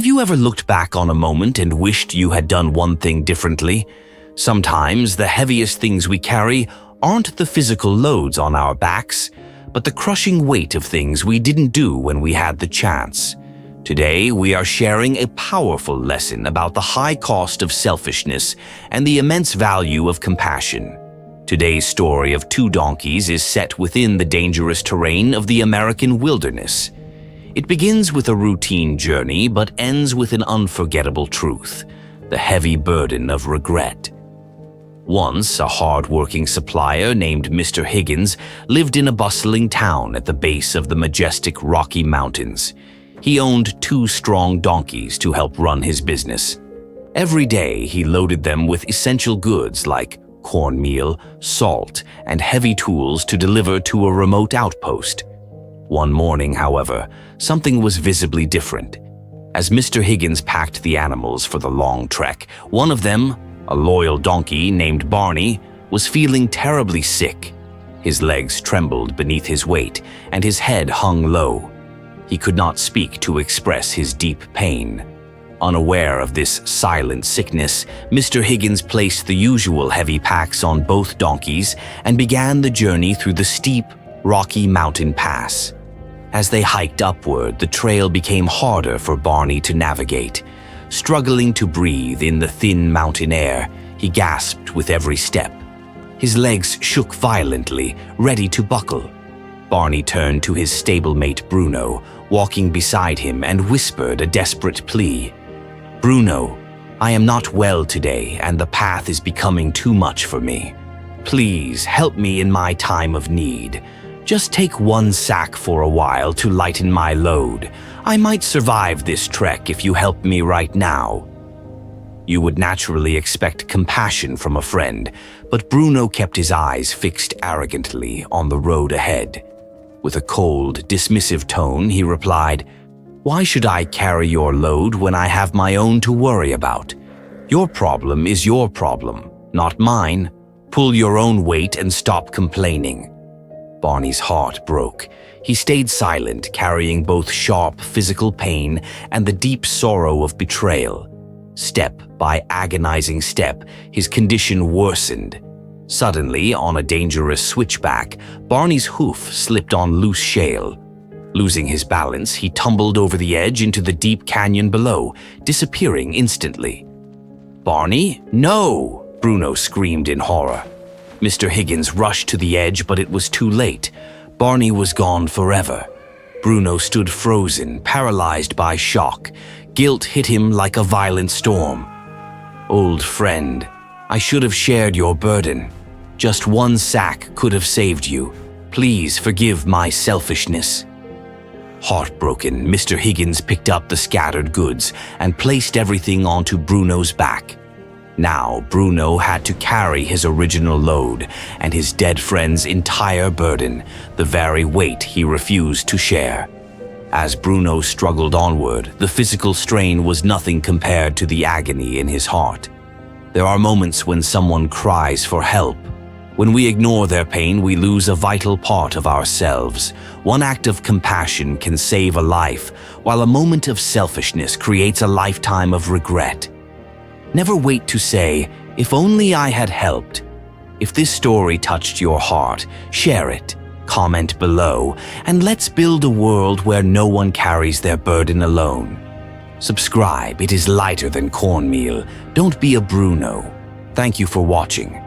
Have you ever looked back on a moment and wished you had done one thing differently? Sometimes the heaviest things we carry aren't the physical loads on our backs, but the crushing weight of things we didn't do when we had the chance. Today, we are sharing a powerful lesson about the high cost of selfishness and the immense value of compassion. Today's story of two donkeys is set within the dangerous terrain of the American wilderness. It begins with a routine journey but ends with an unforgettable truth: the heavy burden of regret. Once, a hard-working supplier named Mr. Higgins lived in a bustling town at the base of the majestic Rocky Mountains. He owned two strong donkeys to help run his business. Every day, he loaded them with essential goods like cornmeal, salt, and heavy tools to deliver to a remote outpost. One morning, however, something was visibly different. As Mr. Higgins packed the animals for the long trek, one of them, a loyal donkey named Barney, was feeling terribly sick. His legs trembled beneath his weight, and his head hung low. He could not speak to express his deep pain. Unaware of this silent sickness, Mr. Higgins placed the usual heavy packs on both donkeys and began the journey through the steep, rocky mountain pass. As they hiked upward, the trail became harder for Barney to navigate. Struggling to breathe in the thin mountain air, he gasped with every step. His legs shook violently, ready to buckle. Barney turned to his stablemate Bruno, walking beside him, and whispered a desperate plea. "Bruno, I am not well today, and the path is becoming too much for me. Please help me in my time of need. Just take one sack for a while to lighten my load. I might survive this trek if you help me right now." You would naturally expect compassion from a friend, but Bruno kept his eyes fixed arrogantly on the road ahead. With a cold, dismissive tone, he replied, "Why should I carry your load when I have my own to worry about? Your problem is your problem, not mine. Pull your own weight and stop complaining." Barney's heart broke. He stayed silent, carrying both sharp physical pain and the deep sorrow of betrayal. Step by agonizing step, his condition worsened. Suddenly, on a dangerous switchback, Barney's hoof slipped on loose shale. Losing his balance, he tumbled over the edge into the deep canyon below, disappearing instantly. "Barney? No!" Bruno screamed in horror. Mr. Higgins rushed to the edge, but it was too late. Barney was gone forever. Bruno stood frozen, paralyzed by shock. Guilt hit him like a violent storm. "Old friend, I should have shared your burden. Just one sack could have saved you. Please forgive my selfishness." Heartbroken, Mr. Higgins picked up the scattered goods and placed everything onto Bruno's back. Now, Bruno had to carry his original load and his dead friend's entire burden, the very weight he refused to share. As Bruno struggled onward, the physical strain was nothing compared to the agony in his heart. There are moments when someone cries for help. When we ignore their pain, we lose a vital part of ourselves. One act of compassion can save a life, while a moment of selfishness creates a lifetime of regret. Never wait to say, "If only I had helped." If this story touched your heart, share it, comment below, and let's build a world where no one carries their burden alone. Subscribe, it is lighter than cornmeal. Don't be a Bruno. Thank you for watching.